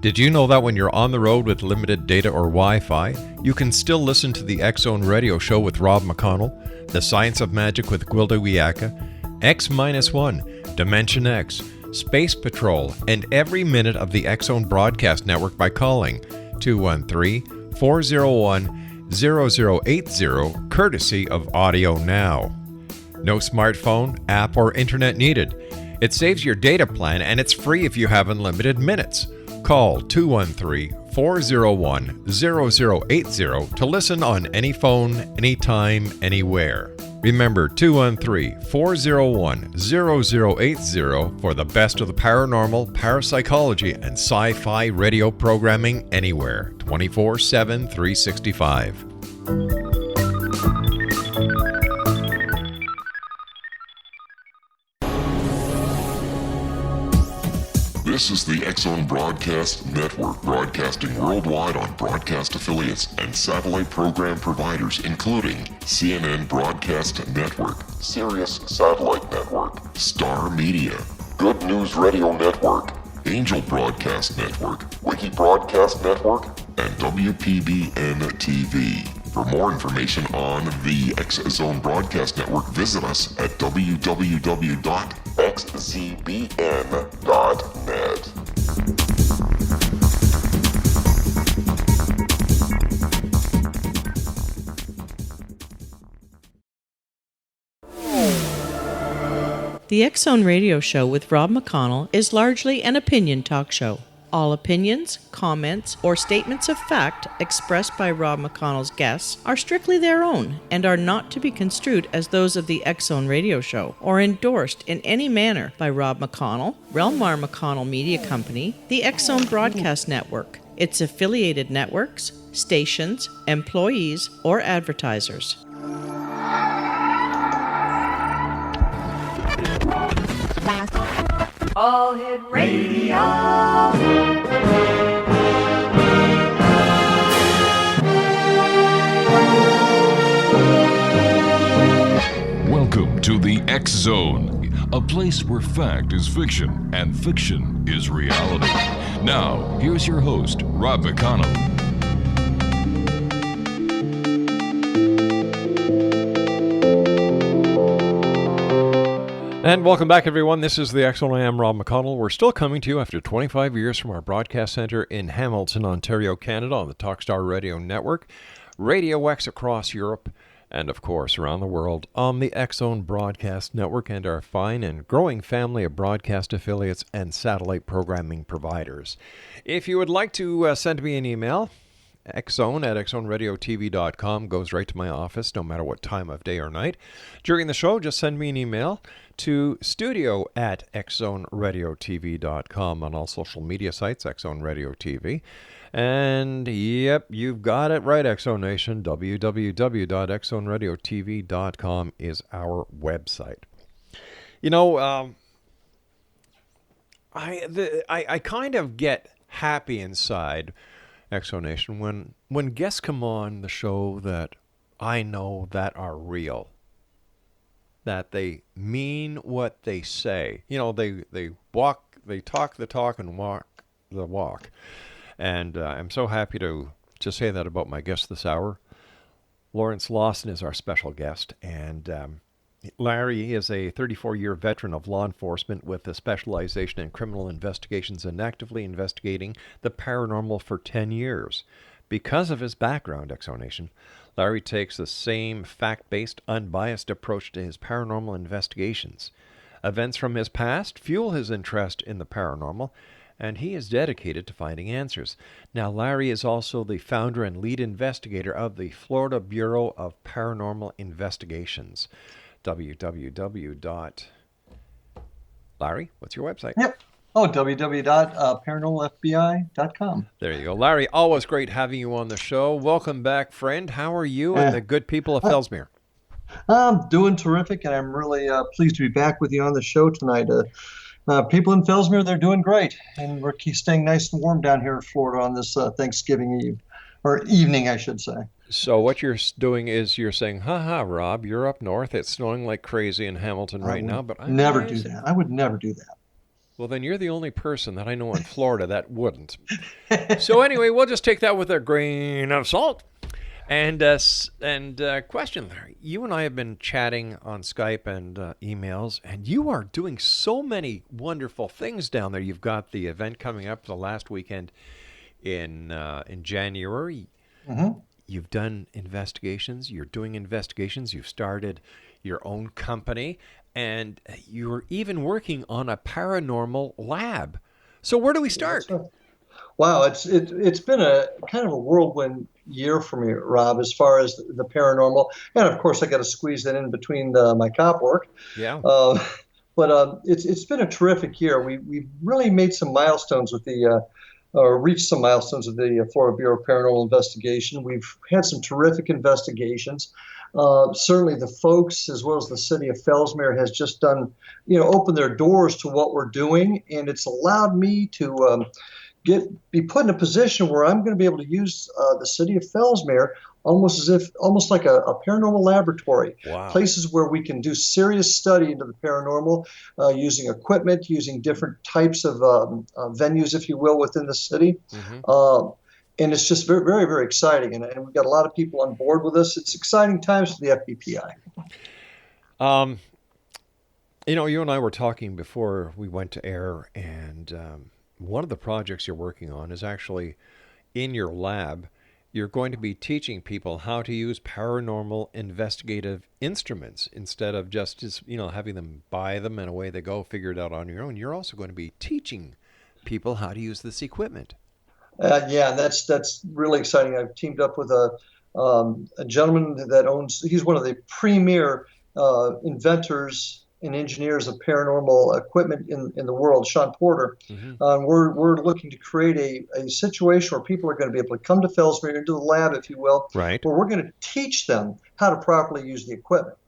Did you know that when you're on the road with limited data or Wi-Fi, you can still listen to the X-Zone Radio Show with Rob McConnell, The Science of Magic with Gwilda Wiyaka, X-1, Dimension X, Space Patrol, and every minute of the X-Zone Broadcast Network by calling 213-401-0080, courtesy of Audio Now. No smartphone, app, or internet needed. It saves your data plan and it's free if you have unlimited minutes. Call 213-401-0080 to listen on any phone, anytime, anywhere. Remember 213-401-0080 for the best of the paranormal, parapsychology, and sci-fi radio programming anywhere, 24/7, 365. This is the X-Zone Broadcast Network, broadcasting worldwide on broadcast affiliates and satellite program providers, including CNN Broadcast Network, Sirius Satellite Network, Star Media, Good News Radio Network, Angel Broadcast Network, Wiki Broadcast Network, and WPBN TV. For more information on the X-Zone Broadcast Network, visit us at www.xzbn.net. The X-Zone Radio Show with Rob McConnell is largely an opinion talk show. All opinions, comments, or statements of fact expressed by Rob McConnell's guests are strictly their own and are not to be construed as those of the X-Zone Radio Show or endorsed in any manner by Rob McConnell, Relmar McConnell Media Company, the X-Zone Broadcast Network, its affiliated networks, stations, employees, or advertisers. All Hit Radio. Welcome to the X-Zone, a place where fact is fiction and fiction is reality. Now, here's your host, Rob McConnell. And welcome back, everyone. This is the X-Zone. I am Rob McConnell. We're still coming to you after 25 years from our broadcast center in Hamilton, Ontario, Canada, on the Talkstar Radio Network, Radio X across Europe, and of course around the world on the X-Zone Broadcast Network and our fine and growing family of broadcast affiliates and satellite programming providers. If you would like to send me an email, X-Zone at xzoneradiotv.com goes right to my office, no matter what time of day or night. During the show, just send me an email to studio at xzoneradiotv.com on all social media sites, X-Zone Radio TV. And yep, you've got it right, X-Zone Nation. www.xzoneradiotv.com is our website. You know, I kind of get happy inside, X-Zone Nation, when guests come on the show that I know that are real, that they mean what they say. You know, they talk the talk and walk the walk. And I'm so happy to say that about my guest this hour. Lawson is our special guest, and Larry is a 34-year veteran of law enforcement with a specialization in criminal investigations and actively investigating the paranormal for 10 years. Because of his background, X-Zone Nation, Larry takes the same fact-based, unbiased approach to his paranormal investigations. Events from his past fuel his interest in the paranormal, and he is dedicated to finding answers. Now, Larry is also the founder and lead investigator of the Florida Bureau of Paranormal Investigations. Larry, what's your website? Yep. www.paranormalfbi.com. There you go. Larry, always great having you on the show. Welcome back, friend. How are you and the good people of Fellsmere? I'm doing terrific, and I'm really pleased to be back with you on the show tonight. People in Fellsmere, they're doing great, and we're staying nice and warm down here in Florida on this Thanksgiving Eve, or evening, I should say. So what you're doing is you're saying, ha, Rob, you're up north. It's snowing like crazy in Hamilton right now. But never do that. I would never do that. Well, then you're the only person that I know in Florida that wouldn't. So anyway, we'll just take that with a grain of salt. And question, Larry, you and I have been chatting on Skype and emails, and you are doing so many wonderful things down there. You've got the event coming up the last weekend in January. Mm-hmm. You've done investigations. You're doing investigations. You've started your own company, and you're even working on a paranormal lab. So where do we start? Wow, it's been a kind of a whirlwind year for me, Rob, as far as the paranormal, and of course I got to squeeze that in between my cop work. Yeah. But it's been a terrific year. We've really made some milestones with reached some milestones with the Florida Bureau of Paranormal Investigation. We've had some terrific investigations. Certainly the folks, as well as the city of Fellsmere, has just done, opened their doors to what we're doing, and it's allowed me to be put in a position where I'm going to be able to use the city of Fellsmere almost like a paranormal laboratory. Wow. Places where we can do serious study into the paranormal, using equipment, using different types of venues, if you will, within the city. Mm-hmm. And it's just very, very, very exciting. And we've got a lot of people on board with us. It's exciting times for the FBPI. You and I were talking before we went to air, and one of the projects you're working on is actually in your lab. You're going to be teaching people how to use paranormal investigative instruments instead of just having them buy them and away they go, figure it out on your own. You're also going to be teaching people how to use this equipment. Yeah, that's really exciting. I've teamed up with a gentleman that he's one of the premier inventors and engineers of paranormal equipment in the world, Sean Porter. Mm-hmm. We're looking to create a situation where people are going to be able to come to Fellsmere, into the lab, if you will, right, where we're going to teach them how to properly use the equipment.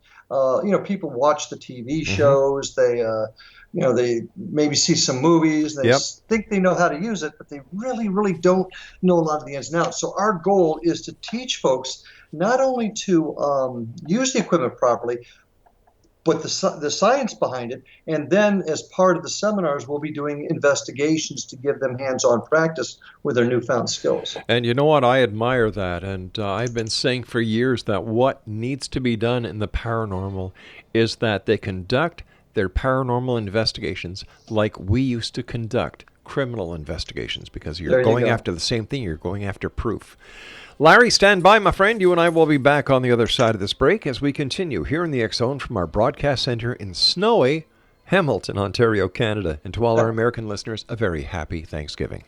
People watch the TV shows, mm-hmm. They maybe see some movies, they think they know how to use it, but they really, really don't know a lot of the ins and outs. So our goal is to teach folks not only to use the equipment properly, but the science behind it. And then as part of the seminars, we'll be doing investigations to give them hands-on practice with their newfound skills. And you know what? I admire that. And I've been saying for years that what needs to be done in the paranormal is that they conduct their paranormal investigations like we used to conduct criminal investigations, because you're going after the same thing. You're going after proof. Larry, stand by, my friend. You and I will be back on the other side of this break as we continue here in the X-Zone from our broadcast center in snowy Hamilton, Ontario, Canada. And to all our American listeners, a very happy Thanksgiving.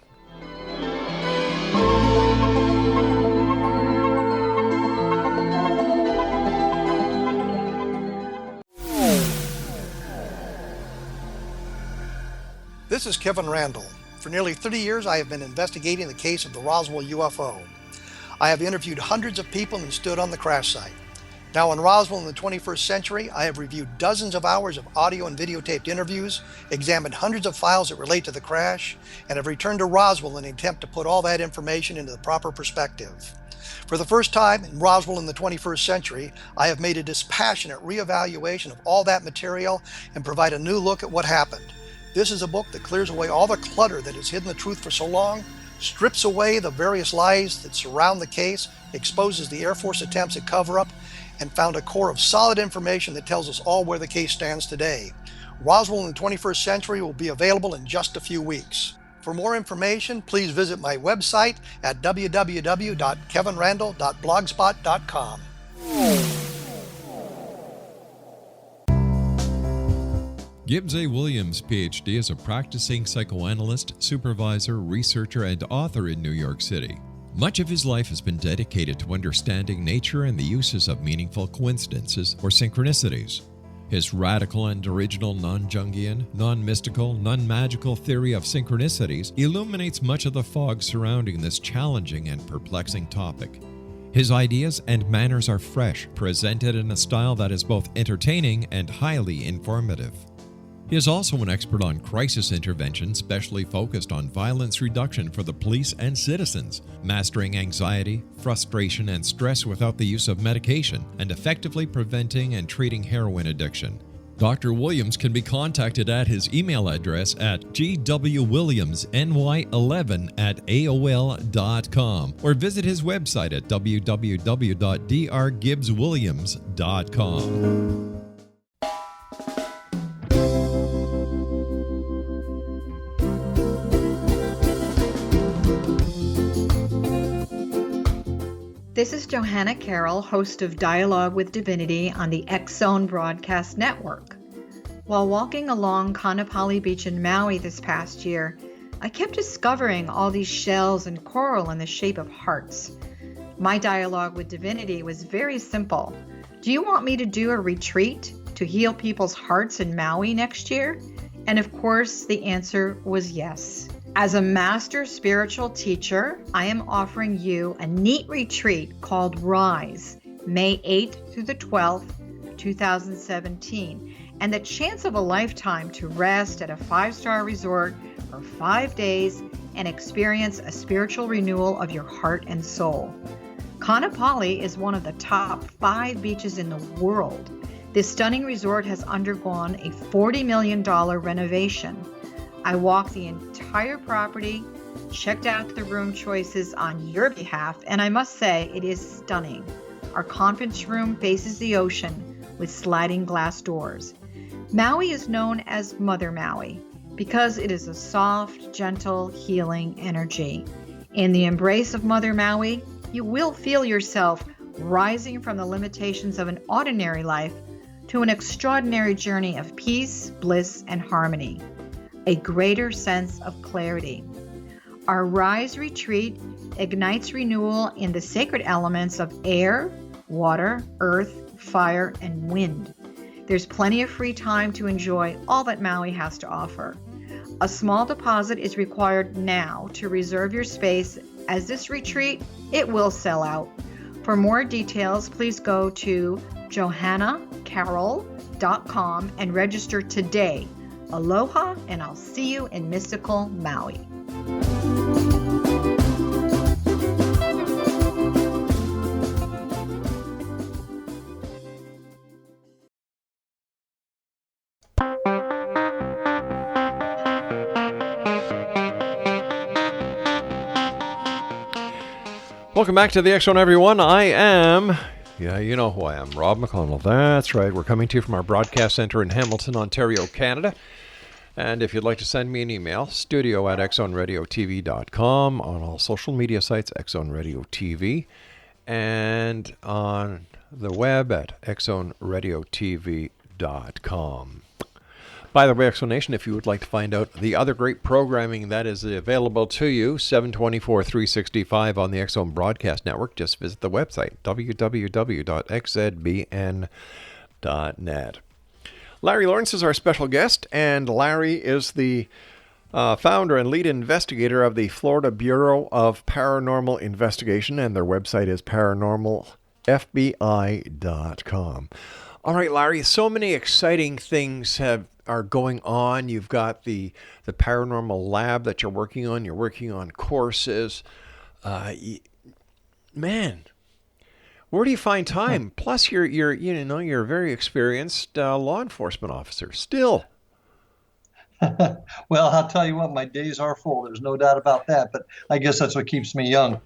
This is Kevin Randall. For nearly 30 years, I have been investigating the case of the Roswell UFO. I have interviewed hundreds of people and stood on the crash site. Now in Roswell in the 21st century, I have reviewed dozens of hours of audio and videotaped interviews, examined hundreds of files that relate to the crash, and have returned to Roswell in an attempt to put all that information into the proper perspective. For the first time in Roswell in the 21st century, I have made a dispassionate reevaluation of all that material and provide a new look at what happened. This is a book that clears away all the clutter that has hidden the truth for so long, strips away the various lies that surround the case, exposes the Air Force attempts at cover-up, and found a core of solid information that tells us all where the case stands today. Roswell in the 21st century will be available in just a few weeks. For more information, please visit my website at www.kevinrandall.blogspot.com. Gibbs A. Williams, Ph.D., is a practicing psychoanalyst, supervisor, researcher, and author in New York City. Much of his life has been dedicated to understanding nature and the uses of meaningful coincidences or synchronicities. His radical and original non-Jungian, non-mystical, non-magical theory of synchronicities illuminates much of the fog surrounding this challenging and perplexing topic. His ideas and manners are fresh, presented in a style that is both entertaining and highly informative. He is also an expert on crisis intervention, specially focused on violence reduction for the police and citizens, mastering anxiety, frustration, and stress without the use of medication, and effectively preventing and treating heroin addiction. Dr. Williams can be contacted at his email address at gwwilliamsny11@aol.com or visit his website at www.drgibbswilliams.com. This is Johanna Carroll, host of Dialogue with Divinity on the X-Zone Broadcast Network. While walking along Kaanapali Beach in Maui this past year, I kept discovering all these shells and coral in the shape of hearts. My dialogue with Divinity was very simple. Do you want me to do a retreat to heal people's hearts in Maui next year? And of course, the answer was yes. As a master spiritual teacher, I am offering you a neat retreat called Rise, May 8th through the 12th, 2017, and the chance of a lifetime to rest at a 5-star resort for 5 days and experience a spiritual renewal of your heart and soul. Kaanapali is one of the top 5 beaches in the world. This stunning resort has undergone a $40 million renovation. I walked the entire property, checked out the room choices on your behalf, and I must say it is stunning. Our conference room faces the ocean with sliding glass doors. Maui is known as Mother Maui because it is a soft, gentle, healing energy. In the embrace of Mother Maui, you will feel yourself rising from the limitations of an ordinary life to an extraordinary journey of peace, bliss, and harmony. A greater sense of clarity. Our Rise Retreat ignites renewal in the sacred elements of air, water, earth, fire, and wind. There's plenty of free time to enjoy all that Maui has to offer. A small deposit is required now to reserve your space, as this retreat, it will sell out. For more details, please go to johannacarroll.com and register today. Aloha, and I'll see you in mystical Maui. Welcome back to the X-Zone, everyone. I am, you know who I am, Rob McConnell. That's right. We're coming to you from our broadcast center in Hamilton, Ontario, Canada. And if you'd like to send me an email, studio@xzoneradiotv.com, on all social media sites, X-Zone Radio TV, and on the web at xzoneradiotv.com. By the way, X-Zone Nation, if you would like to find out the other great programming that is available to you, 7/24/365 on the X-Zone Broadcast Network, just visit the website, www.xzbn.net. Larry Lawrence is our special guest, and Larry is the founder and lead investigator of the Florida Bureau of Paranormal Investigation, and their website is paranormalfbi.com. All right, Larry, so many exciting things are going on. You've got the paranormal lab that you're working on. You're working on courses. Man, where do you find time? Plus, you're a very experienced law enforcement officer still. Well, I'll tell you what, my days are full. There's no doubt about that. But I guess that's what keeps me young.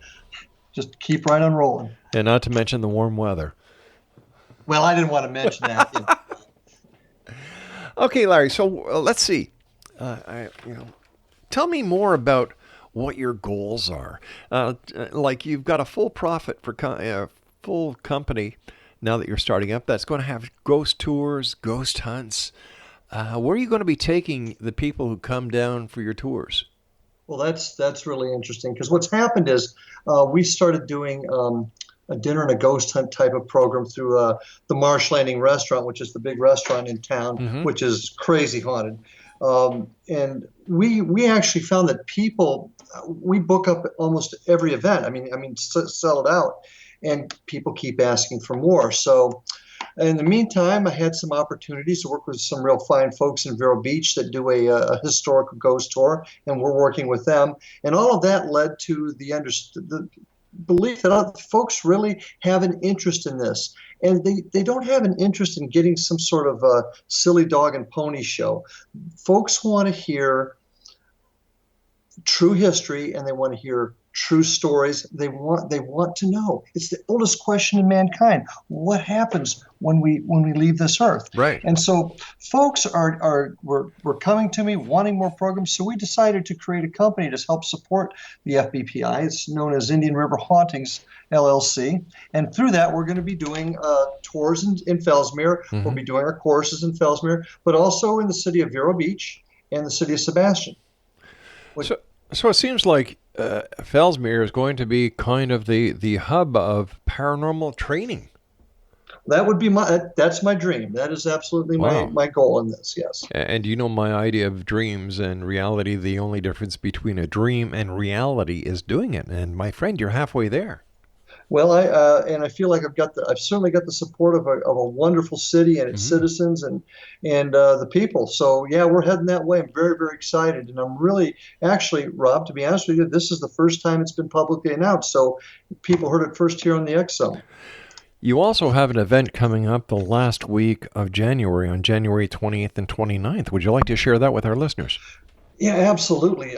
Just keep right on rolling. And not to mention the warm weather. Well, I didn't want to mention that. Okay, Larry. So let's see. Tell me more about what your goals are. Like you've got a full profit for full company now that you're starting up. That's going to have ghost tours, ghost hunts. Where are you going to be taking the people who come down for your tours? Well, that's really interesting because what's happened is we started doing a dinner and a ghost hunt type of program through the Marsh Landing restaurant, which is the big restaurant in town, which is crazy haunted. And we actually found that people, we book up almost every event. I mean, sell it out, and people keep asking for more. So in the meantime, I had some opportunities to work with some real fine folks in Vero Beach that do a historical ghost tour, and we're working with them. And all of that led to belief that folks really have an interest in this. And they don't have an interest in getting some sort of a silly dog and pony show. Folks want to hear true history, and they want to hear true stories. They want to know. It's the oldest question in mankind. What happens when we leave this earth? Right. And so folks were coming to me wanting more programs. So we decided to create a company to help support the FBPI. It's known as Indian River Hauntings LLC. And through that, we're going to be doing tours in Fellsmere. Mm-hmm. We'll be doing our courses in Fellsmere, but also in the city of Vero Beach and the city of Sebastian. So it seems like Fellsmere is going to be kind of the hub of paranormal training. That would be that's my dream. That is absolutely my goal in this, yes. And you know my idea of dreams and reality, the only difference between a dream and reality is doing it. And my friend, you're halfway there. Well, I feel like I've certainly got the support of a wonderful city and its citizens and the people. So yeah, we're heading that way. I'm very, very excited, and I'm really, actually, Rob, to be honest with you, this is the first time it's been publicly announced. So people heard it first here on the X Zone. You also have an event coming up the last week of January, on January 20th and 29th. Would you like to share that with our listeners? Yeah, absolutely.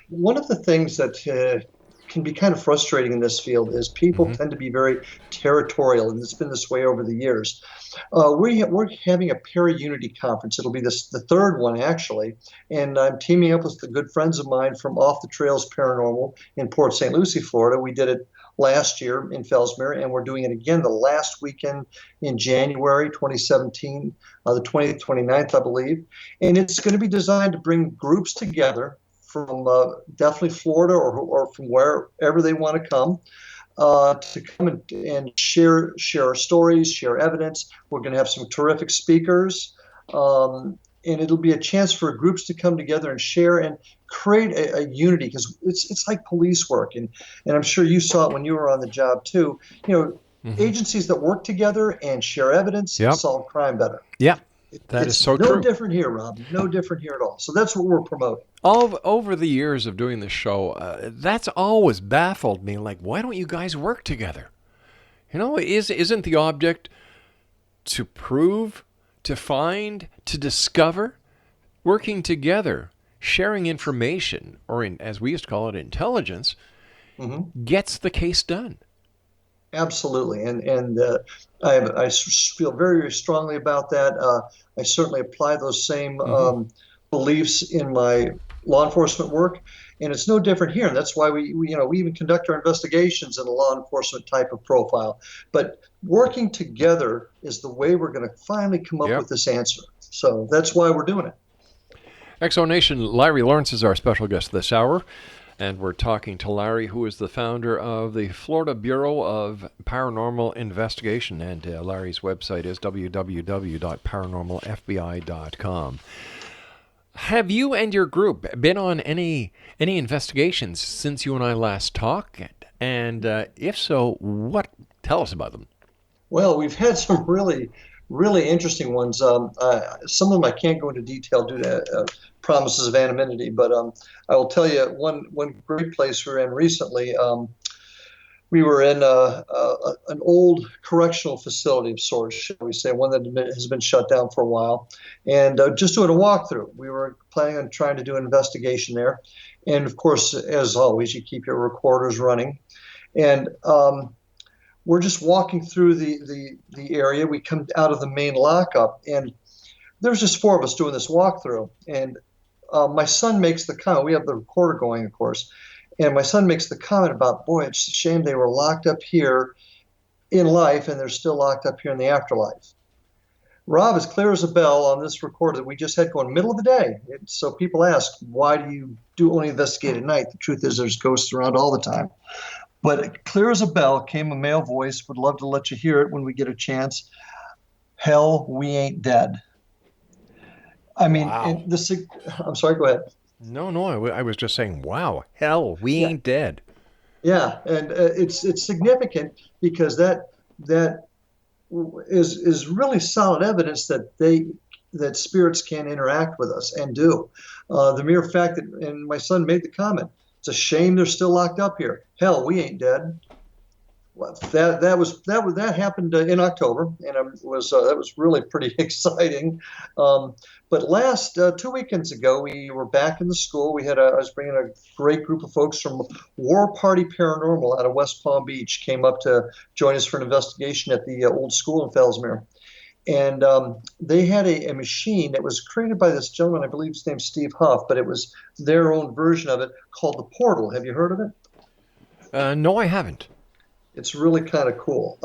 One of the things that can be kind of frustrating in this field is people tend to be very territorial, and it's been this way over the years. We're having a Para-Unity conference. It'll be the third one, actually, and I'm teaming up with the good friends of mine from Off the Trails Paranormal in Port St. Lucie, Florida. We did it last year in Fellsmere, and we're doing it again the last weekend in January 2017, the 20th, 29th, I believe. And it's going to be designed to bring groups together from definitely Florida or from wherever they want to come and share our stories, share evidence. We're going to have some terrific speakers, and it'll be a chance for groups to come together and share and create a unity, because it's like police work, and I'm sure you saw it when you were on the job too. Agencies that work together and share evidence solve crime better. Yeah. That is so true. No different here, Rob. No different here at all. So that's what we're promoting. Over the years of doing this show, that's always baffled me. Like, why don't you guys work together? Isn't the object to prove, to find, to discover? Working together, sharing information, or as we used to call it, intelligence, gets the case done. Absolutely, and I feel very, very strongly about that. I certainly apply those same beliefs in my law enforcement work, and it's no different here. And that's why we even conduct our investigations in a law enforcement type of profile. But working together is the way we're going to finally come up with this answer. So that's why we're doing it. Exonation, Larry Lawrence is our special guest this hour. And we're talking to Larry, who is the founder of the Florida Bureau of Paranormal Investigation. And Larry's website is www.paranormalfbi.com. Have you and your group been on any investigations since you and I last talked? And if so, tell us about them. Well, we've had some really, really interesting ones. Some of them I can't go into detail due to promises of anonymity, but I will tell you one great place we were in recently. We were in an old correctional facility of sorts, shall we say, one that has been shut down for a while, and just doing a walkthrough. We were planning on trying to do an investigation there, and of course, as always, you keep your recorders running, and we're just walking through the area. We come out of the main lockup, and there's just four of us doing this walkthrough, and my son makes the comment. We have the recorder going, of course, and my son makes the comment about, boy, it's a shame they were locked up here in life and they're still locked up here in the afterlife. Rob, as clear as a bell on this recorder that we just had going middle of the day. So people ask, why do you only investigate at night? The truth is there's ghosts around all the time. But clear as a bell came a male voice. Would love to let you hear it when we get a chance. Hell, we ain't dead. I mean, wow. I'm sorry, go ahead. No, I was just saying, wow, hell, we ain't dead. Yeah, and it's significant because that is really solid evidence that spirits can interact with us and do. The mere fact that, and my son made the comment, It's a shame they're still locked up here. Hell, we ain't dead. Well, that happened in October, and that was really pretty exciting. But last 2 weekends ago, we were back in the school. I was bringing a great group of folks from War Party Paranormal out of West Palm Beach, came up to join us for an investigation at the old school in Fellsmere. And they had a machine that was created by this gentleman, I believe his name's Steve Huff, but it was their own version of it called the Portal. Have you heard of it? No, I haven't. It's really kind of cool.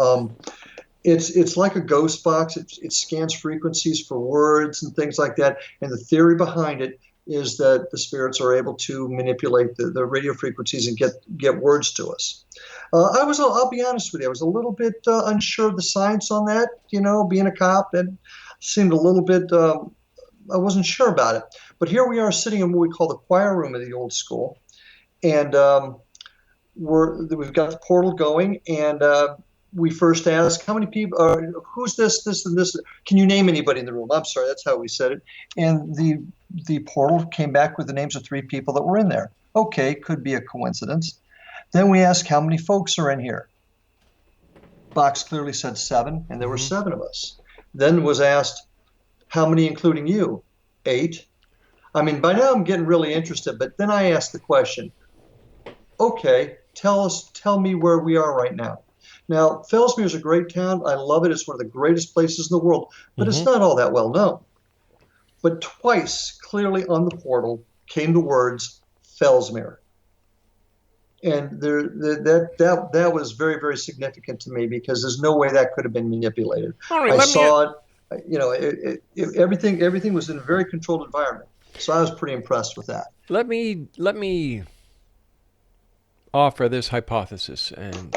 It's like a ghost box. It scans frequencies for words and things like that. And the theory behind it is that the spirits are able to manipulate the radio frequencies and get words to us. I'll be honest with you, I was a little bit unsure of the science on that. Being a cop, that seemed a little bit, I wasn't sure about it. But here we are sitting in what we call the choir room of the old school. And we've got the portal going, and we first asked, how many people, who's this, and this? Can you name anybody in the room? I'm sorry, that's how we said it. And the portal came back with the names of 3 people that were in there. Okay, could be a coincidence. Then we asked, how many folks are in here? Box clearly said 7, and there were 7 of us. Then was asked, how many including you? 8. I mean, by now I'm getting really interested, but then I asked the question, okay, tell me where we are right now. Now, Fellsmere is a great town. I love it. It's one of the greatest places in the world, but it's not all that well known. But twice, clearly on the portal, came the words Fellsmere. And that was very, very significant to me, because there's no way that could have been manipulated. I saw it. Everything was in a very controlled environment. So I was pretty impressed with that. Let me offer this hypothesis, and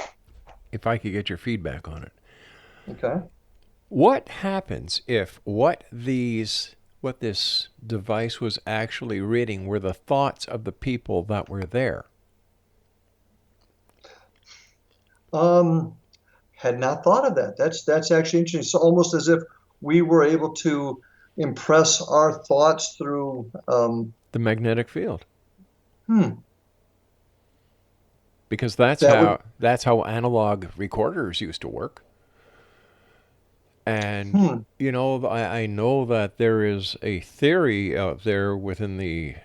if I could get your feedback on it. Okay. What happens if what this device was actually reading were the thoughts of the people that were there? Had not thought of that. That's actually interesting. So almost as if we were able to impress our thoughts through the magnetic field. Because that's how analog recorders used to work. And I know that there is a theory out there within the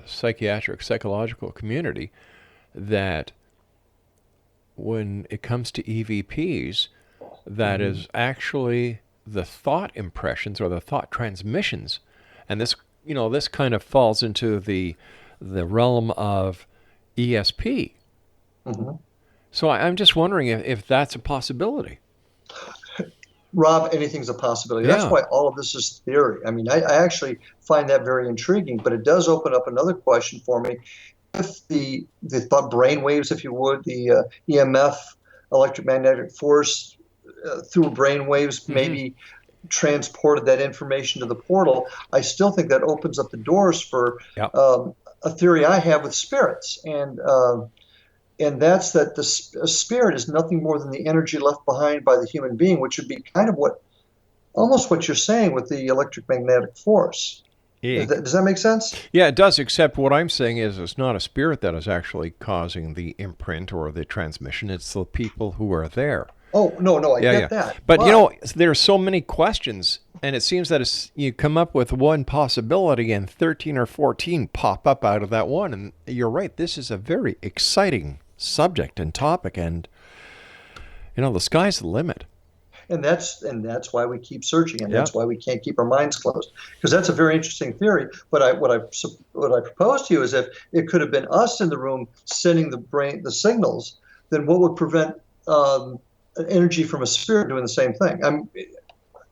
psychological community that when it comes to EVPs, that is actually the thought impressions or the thought transmissions, and this kind of falls into the realm of ESP. So I'm just wondering if that's a possibility. Rob, anything's a possibility. Yeah. That's why all of this is theory. I mean, I actually find that very intriguing, but it does open up another question for me. If the brain waves, if you would, the EMF, electromagnetic force through brain waves, maybe transported that information to the portal, I still think that opens up the doors for a theory I have with spirits, and that's that the spirit is nothing more than the energy left behind by the human being, which would be kind of almost what you're saying with the electromagnetic force. Does that make sense? Yeah, it does, except what I'm saying is it's not a spirit that is actually causing the imprint or the transmission. It's the people who are there. Oh, no, I get that. But there are so many questions, and it seems that you come up with one possibility and 13 or 14 pop up out of that one. And you're right, this is a very exciting subject and topic, and the sky's the limit. And that's why we keep searching, and that's why we can't keep our minds closed, because that's a very interesting theory. But what I propose to you is, if it could have been us in the room sending the signals, then what would prevent energy from a spirit doing the same thing?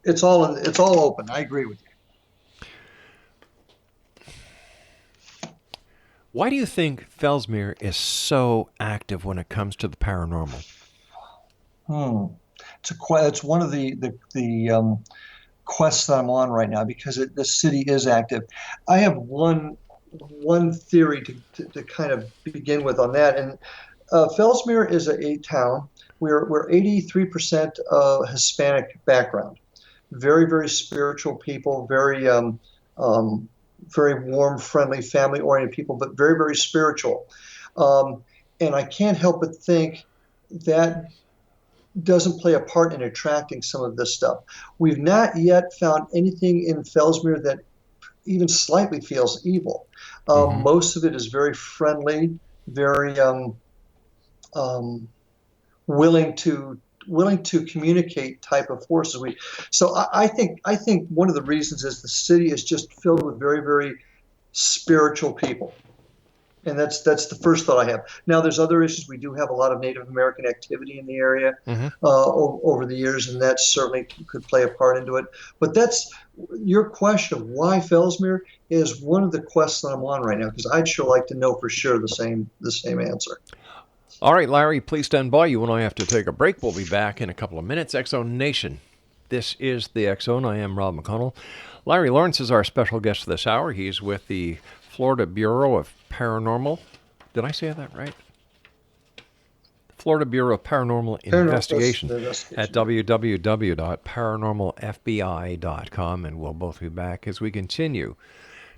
It's all open. I agree with you. Why do you think Fellsmere is active when it comes to the paranormal? It's one of the quests that I'm on right now, because the city is active. I have one theory to kind of begin with on that, and Fellsmere is a town. We're 83% Hispanic background, very, very spiritual people, very very warm, friendly, family-oriented people, but very, very spiritual. And I can't help but think that doesn't play a part in attracting some of this stuff. We've not yet found anything in Fellsmere that even slightly feels evil. Most of it is very friendly, very willing to communicate type of forces. So I think one of the reasons is the city is just filled with very, very spiritual people. And that's the first thought I have. Now, there's other issues. We do have a lot of Native American activity in the area over the years, and that certainly could play a part into it. But that's your question of why Fellsmere is one of the quests that I'm on right now, because I'd sure like to know for sure the same answer. All right, Larry, please stand by. You and I have to take a break. We'll be back in a couple of minutes. X-Zone Nation. This is the X-Zone. I am Rob McConnell. Larry Lawrence is our special guest this hour. He's with the Florida Bureau of Paranormal. Did I say that right? Florida Bureau of Paranormal Investigation at www.paranormalfbi.com. And we'll both be back as we continue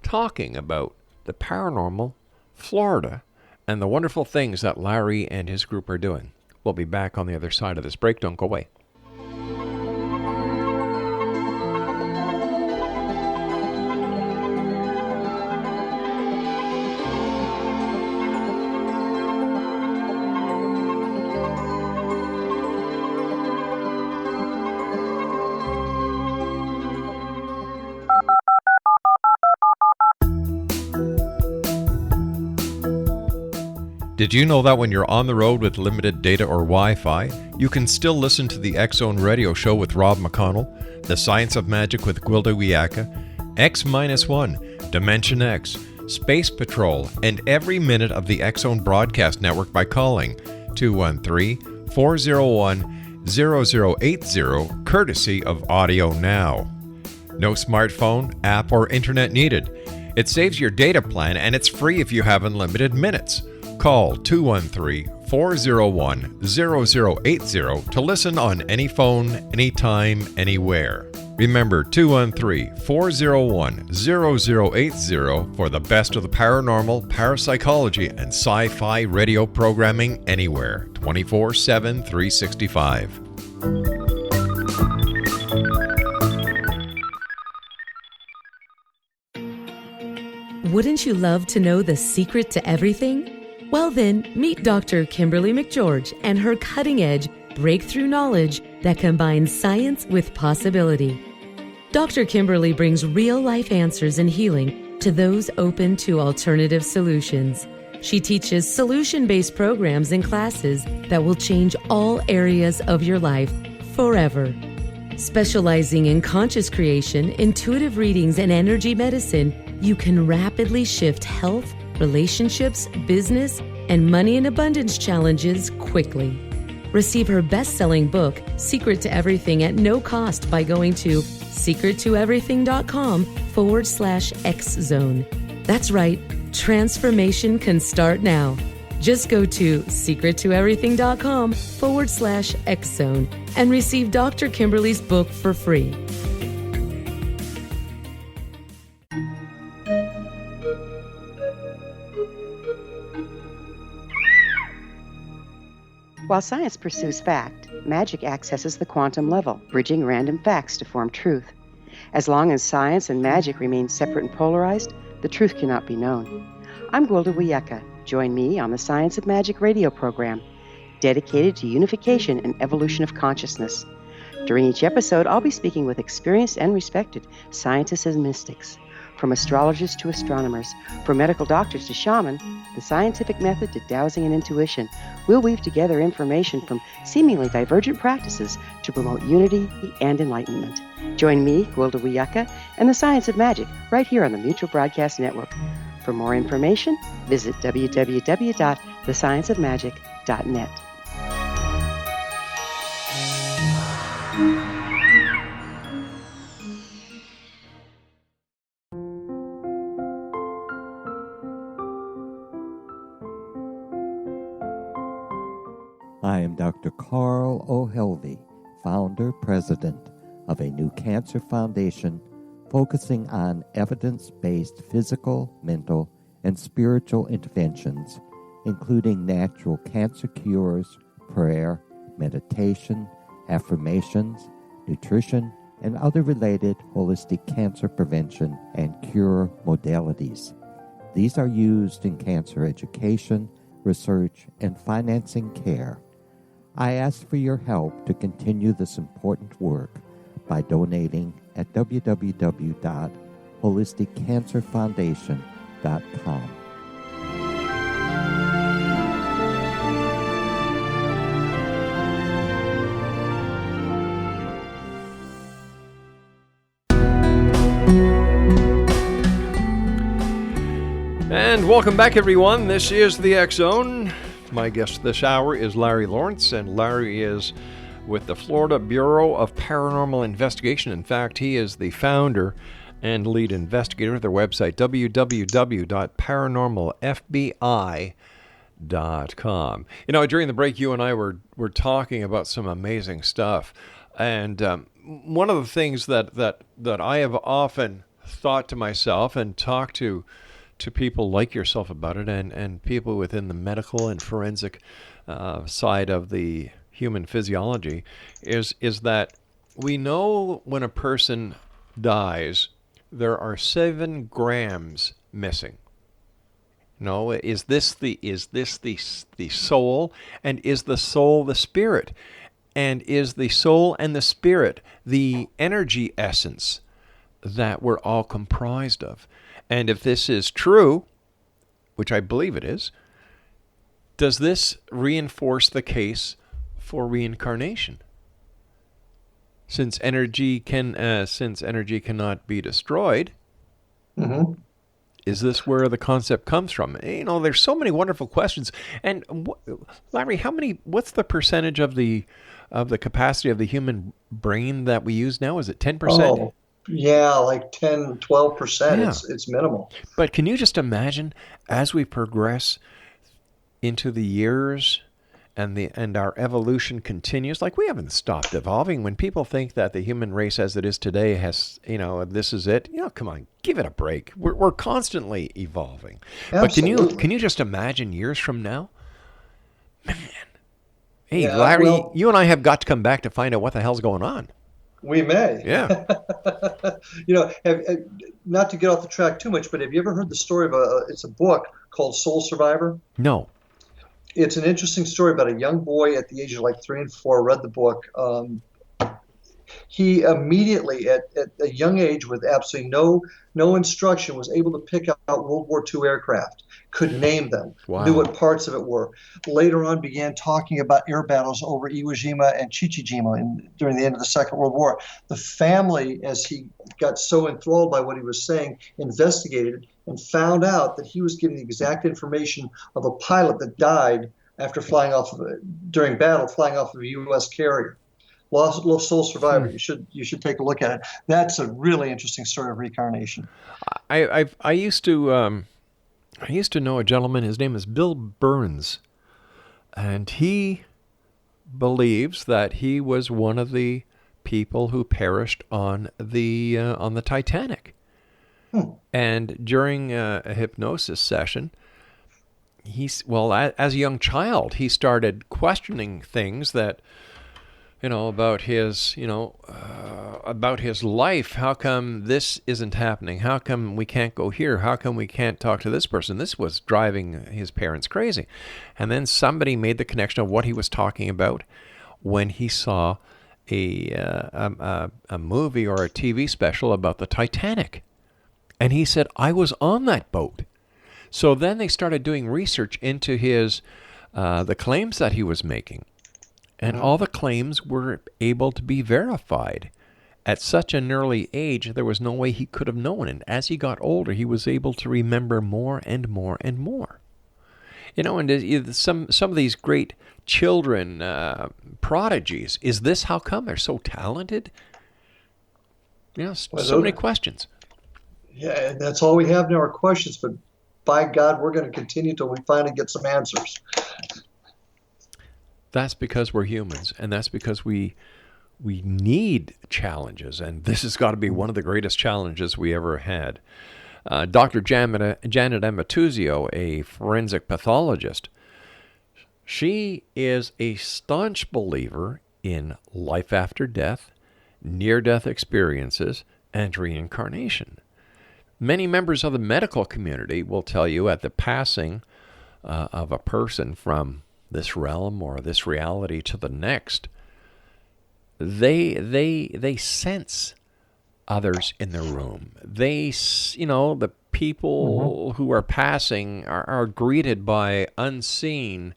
talking about the paranormal, Florida, and the wonderful things that Larry and his group are doing. We'll be back on the other side of this break. Don't go away. Did you know that when you're on the road with limited data or Wi-Fi, you can still listen to the X-Zone Radio Show with Rob McConnell, The Science of Magic with Gwilda Wiyaka, X-1, Dimension X, Space Patrol, and every minute of the X-Zone Broadcast Network by calling 213-401-0080, courtesy of Audio Now. No smartphone, app, or internet needed. It saves your data plan and it's free if you have unlimited minutes. Call 213-401-0080 to listen on any phone, anytime, anywhere. Remember 213-401-0080 for the best of the paranormal, parapsychology, and sci-fi radio programming anywhere, 24/7, 365. Wouldn't you love to know the secret to everything? Well then, meet Dr. Kimberly McGeorge and her cutting-edge breakthrough knowledge that combines science with possibility. Dr. Kimberly brings real-life answers and healing to those open to alternative solutions. She teaches solution-based programs and classes that will change all areas of your life forever. Specializing in conscious creation, intuitive readings, and energy medicine, you can rapidly shift health, relationships, business, and money and abundance challenges quickly. Receive her best-selling book, Secret to Everything, at no cost by going to secrettoeverything.com/X-Zone. That's right, transformation can start now. Just go to secrettoeverything.com/X-Zone and receive Dr. Kimberly's book for free. While science pursues fact, magic accesses the quantum level, bridging random facts to form truth. As long as science and magic remain separate and polarized, the truth cannot be known. I'm Gwilda Wiyaka. Join me on the Science of Magic radio program, dedicated to unification and evolution of consciousness. During each episode, I'll be speaking with experienced and respected scientists and mystics. From astrologers to astronomers, from medical doctors to shaman, the scientific method to dowsing and intuition, we'll weave together information from seemingly divergent practices to promote unity and enlightenment. Join me, Gwilda Wiyaka, and the Science of Magic right here on the Mutual Broadcast Network. For more information, visit www.thescienceofmagic.net. I am Dr. Carl O. Helvey, founder, president of a new cancer foundation focusing on evidence-based physical, mental, and spiritual interventions, including natural cancer cures, prayer, meditation, affirmations, nutrition, and other related holistic cancer prevention and cure modalities. These are used in cancer education, research, and financing care. I ask for your help to continue this important work by donating at www.holisticcancerfoundation.com. And welcome back, everyone. This is the X Zone. My guest this hour is Larry Lawrence, and Larry is with the Florida Bureau of Paranormal Investigation. In fact, he is the founder and lead investigator of their website, www.paranormalfbi.com. You know, during the break, you and I were talking about some amazing stuff. And one of the things that I have often thought to myself and talked to people like yourself about it, and people within the medical and forensic side of the human physiology, is that we know when a person dies, there are 7 grams missing. No, is this the soul, and is the soul the spirit, and is the soul and the spirit the energy essence that we're all comprised of? And if this is true, which I believe it is, does this reinforce the case for reincarnation? Since energy cannot be destroyed, is this where the concept comes from? You know, there's so many wonderful questions. And Larry, what's the percentage of the capacity of the human brain that we use now? Is it 10%? Oh. Yeah, like 10, 12%. Yeah. It's minimal. But can you just imagine, as we progress into the years and our evolution continues, like we haven't stopped evolving. When people think that the human race as it is today has, this is it, come on, give it a break. We're constantly evolving. Absolutely. But can you just imagine years from now? Man. Hey, yeah, Larry, you and I have got to come back to find out what the hell's going on. We may. Yeah. Not to get off the track too much, but have you ever heard the story of it's a book called Soul Survivor? No. It's an interesting story about a young boy at the age of like 3 and 4, read the book. He immediately, at a young age, with absolutely no instruction, was able to pick out World War II aircraft, could name them, knew what parts of it were. Later on began talking about air battles over Iwo Jima and Chichijima during the end of the Second World War. The family, as he got so enthralled by what he was saying, investigated and found out that he was giving the exact information of a pilot that died after flying off during battle, flying off of a U.S. carrier. Lost Soul Survivor. You should take a look at it. That's a really interesting story of reincarnation. I used to know a gentleman. His name is Bill Burns, and he believes that he was one of the people who perished on the Titanic. And during a hypnosis session, as a young child, he started questioning things that, about his life. How come this isn't happening? How come we can't go here? How come we can't talk to this person? This was driving his parents crazy. And then somebody made the connection of what he was talking about when he saw a movie or a TV special about the Titanic. And he said, I was on that boat. So then they started doing research into the claims that he was making. And all the claims were able to be verified. At such an early age, there was no way he could have known. And as he got older, he was able to remember more and more and more. And some of these great children, prodigies, is this how come they're so talented? So many questions. Yeah, that's all we have now are questions. But by God, we're going to continue till we finally get some answers. That's because we're humans, and that's because we we need challenges, and this has got to be one of the greatest challenges we ever had. Dr. Janet Amatuzio, a forensic pathologist, she is a staunch believer in life after death, near-death experiences, and reincarnation. Many members of the medical community will tell you at the passing of a person from this realm or this reality to the next, they sense others in the room. The people who are passing are greeted by unseen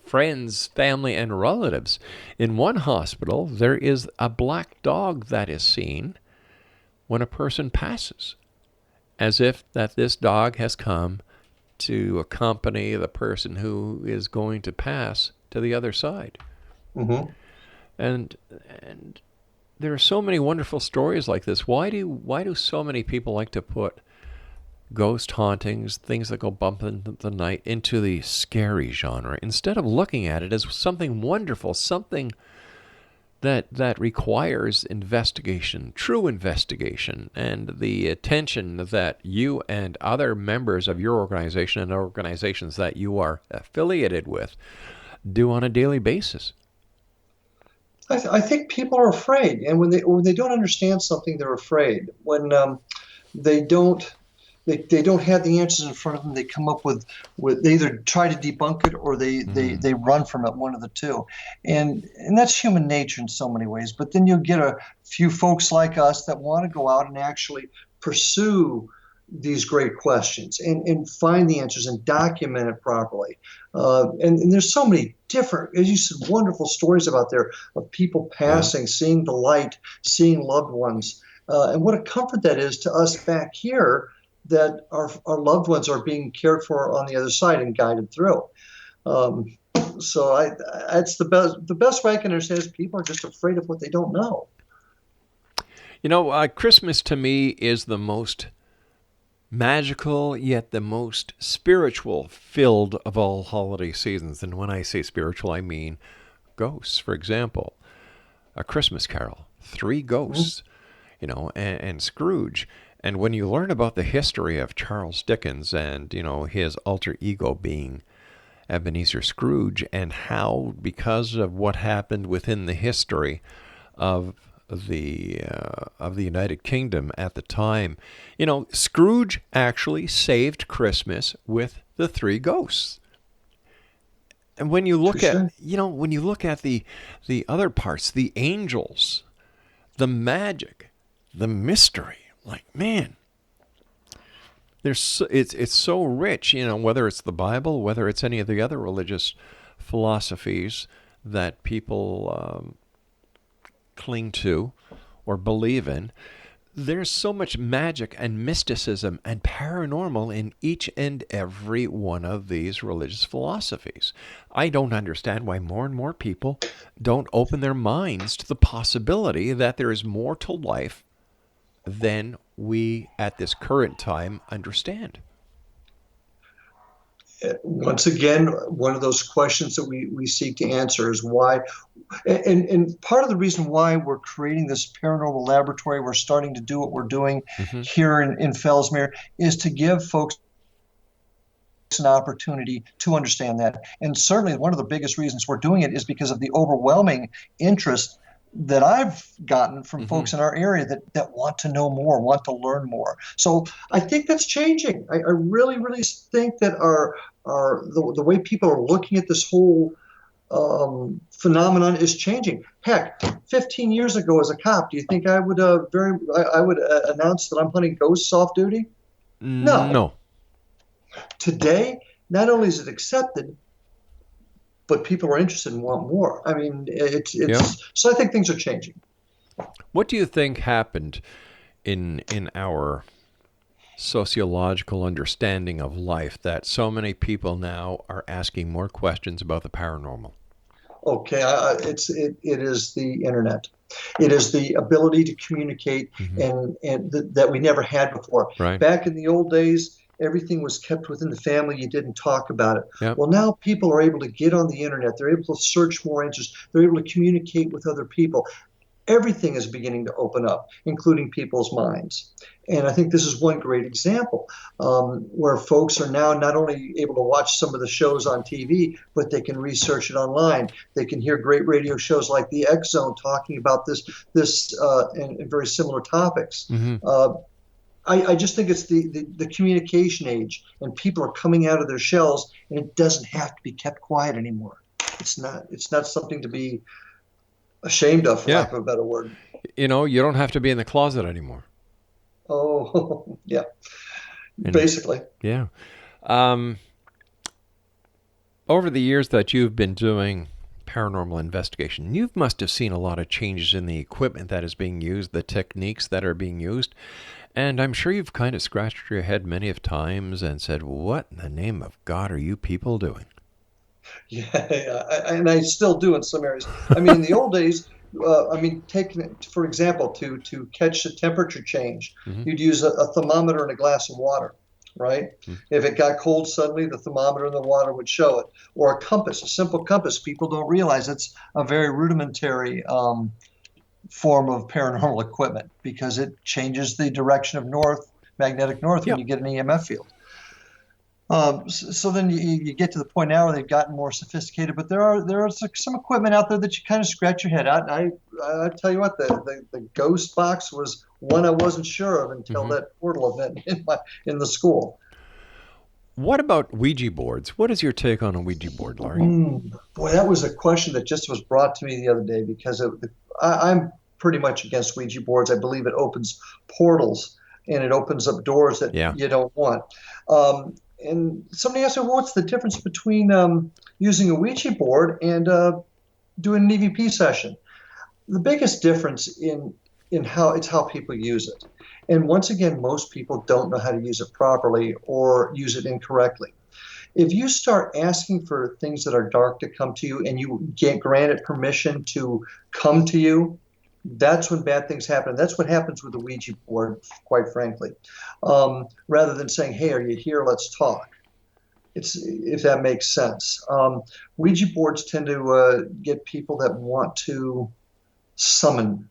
friends, family, and relatives. In one hospital, there is a black dog that is seen when a person passes, as if that this dog has come to accompany the person who is going to pass to the other side. Mm-hmm. And there are so many wonderful stories like this. Why do so many people like to put ghost hauntings, things that go bump in the night, into the scary genre, instead of looking at it as something wonderful, something that requires investigation, true investigation, and the attention that you and other members of your organization and organizations that you are affiliated with do on a daily basis? I think people are afraid, and when they don't understand something, they're afraid. When they don't have the answers in front of them, they come up with they either try to debunk it or they run from it, one of the two. And that's human nature in so many ways. But then you'll get a few folks like us that want to go out and actually pursue these great questions and find the answers and document it properly. And there's so many different, as you said, wonderful stories about there of people passing, seeing the light, seeing loved ones. And what a comfort that is to us back here, that our loved ones are being cared for on the other side and guided through. So that's the best way I can understand is people are just afraid of what they don't know. Christmas to me is the most magical, yet the most spiritual filled of all holiday seasons. And when I say spiritual, I mean ghosts. For example, A Christmas Carol, 3 ghosts, and Scrooge. And when you learn about the history of Charles Dickens and, his alter ego being Ebenezer Scrooge, and how, because of what happened within the history of the United Kingdom at the time, Scrooge actually saved Christmas with the 3 ghosts. And when you look at the other parts, the angels, the magic, the mystery, like, man, it's so rich, whether it's the Bible, whether it's any of the other religious philosophies that people cling to or believe in. There's so much magic and mysticism and paranormal in each and every one of these religious philosophies. I don't understand why more and more people don't open their minds to the possibility that there is more to life than we at this current time understand. Once again, one of those questions that we seek to answer is why. And part of the reason why we're creating this paranormal laboratory, we're starting to do what we're doing here in Fellsmere, is to give folks an opportunity to understand that. And certainly one of the biggest reasons we're doing it is because of the overwhelming interest that I've gotten from folks in our area that want to know more, want to learn more. So I think that's changing. I really, really think that the way people are looking at this whole phenomenon is changing. Heck, 15 years ago as a cop, do you think I would announce that I'm hunting ghosts off duty? No. Today, not only is it accepted, but people are interested and want more. I mean, so I think things are changing. What do you think happened in our sociological understanding of life that so many people now are asking more questions about the paranormal? Okay, it is the internet. It is the ability to communicate and that we never had before. Right. Back in the old days, everything was kept within the family. You didn't talk about it. Yep. Well, now people are able to get on the internet. They're able to search more answers. They're able to communicate with other people. Everything is beginning to open up, including people's minds. And I think this is one great example where folks are now not only able to watch some of the shows on TV, but they can research it online. They can hear great radio shows like the X Zone talking about this and very similar topics. I just think it's the communication age, and people are coming out of their shells, and it doesn't have to be kept quiet anymore. It's not something to be ashamed of, for lack of a better word. You don't have to be in the closet anymore. Oh, yeah. Basically. Yeah. Over the years that you've been doing paranormal investigation, you must have seen a lot of changes in the equipment that is being used, the techniques that are being used. And I'm sure you've kind of scratched your head many of times and said, what in the name of God are you people doing? Yeah, and I still do in some areas. I mean, in the old days, taking it, for example, to catch the temperature change, you'd use a thermometer and a glass of water, right? If it got cold suddenly, the thermometer in the water would show it. Or a compass, a simple compass. People don't realize it's a very rudimentary form of paranormal equipment because it changes the direction of magnetic north when you get an EMF field. So then you get to the point now where they've gotten more sophisticated, but there are some equipment out there that you kind of scratch your head at. I tell you what, the ghost box was one I wasn't sure of until that portal event in the school. What about Ouija boards? What is your take on a Ouija board, Larry? Boy, that was a question that just was brought to me the other day because I'm pretty much against Ouija boards. I believe it opens portals and it opens up doors that you don't want. And somebody asked me, well, what's the difference between using a Ouija board and doing an EVP session? The biggest difference in how people use it. And once again, most people don't know how to use it properly or use it incorrectly. If you start asking for things that are dark to come to you and you get granted permission to come to you, that's when bad things happen. That's what happens with the Ouija board, quite frankly. Rather than saying, hey, are you here? Let's talk. If that makes sense. Ouija boards tend to get people that want to summon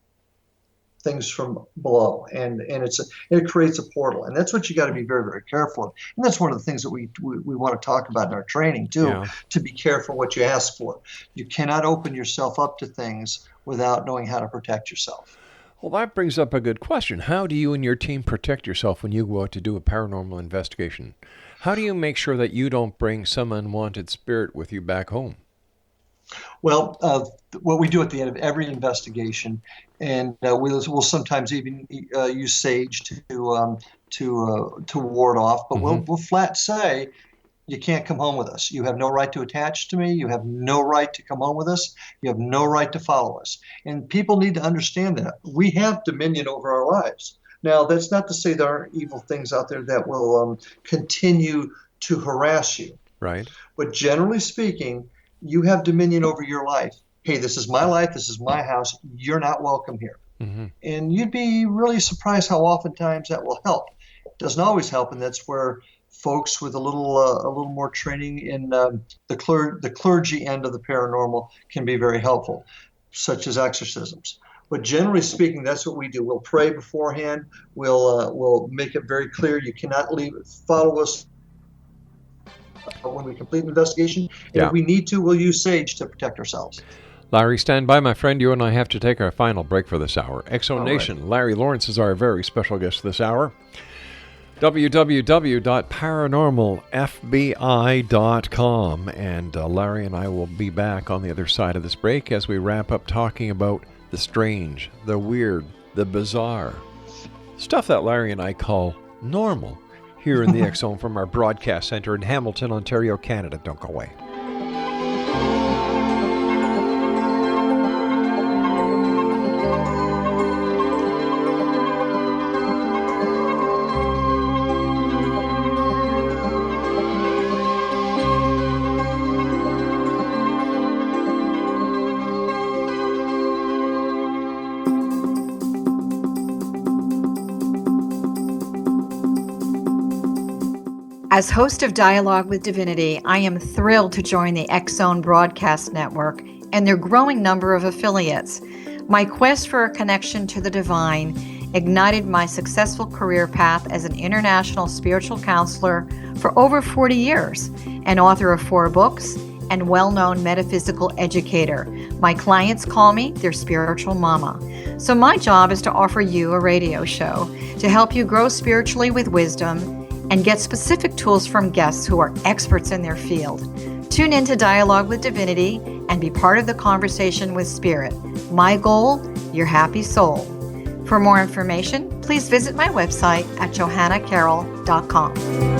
things from below, and it creates a portal, and that's what you got to be very, very careful of. And that's one of the things that we want to talk about in our training too, to be careful what you ask for. You cannot open yourself up to things without knowing how to protect yourself. Well, that brings up a good question. How do you and your team protect yourself when you go out to do a paranormal investigation? How do you make sure that you don't bring some unwanted spirit with you back home? Well, what we do at the end of every investigation, and we'll sometimes even use sage to ward off, but we'll flat say, you can't come home with us. You have no right to attach to me. You have no right to come home with us. You have no right to follow us. And people need to understand that. We have dominion over our lives. Now, that's not to say there aren't evil things out there that will continue to harass you. Right. But generally speaking, you have dominion over your life. Hey, this is my life. This is my house. You're not welcome here. And you'd be really surprised how oftentimes that will help. It doesn't always help, and that's where folks with a little more training in the clergy end of the paranormal can be very helpful, such as exorcisms. But generally speaking, that's what we do. We'll pray beforehand. We'll make it very clear you cannot follow us when we complete an investigation. And if we need to, we'll use sage to protect ourselves. Larry, stand by, my friend. You and I have to take our final break for this hour. Exo Nation, right. Larry Lawrence is our very special guest this hour. www.paranormalfbi.com. And Larry and I will be back on the other side of this break as we wrap up talking about the strange, the weird, the bizarre. Stuff that Larry and I call normal here in the X-Zone from our broadcast center in Hamilton, Ontario, Canada. Don't go away. As host of Dialogue with Divinity, I am thrilled to join the X-Zone Broadcast Network and their growing number of affiliates. My quest for a connection to the divine ignited my successful career path as an international spiritual counselor for over 40 years, an author of 4 books, and well-known metaphysical educator. My clients call me their spiritual mama. So my job is to offer you a radio show to help you grow spiritually with wisdom and get specific tools from guests who are experts in their field. Tune in to Dialogue with Divinity and be part of the conversation with Spirit. My goal, your happy soul. For more information, please visit my website at johannacarroll.com.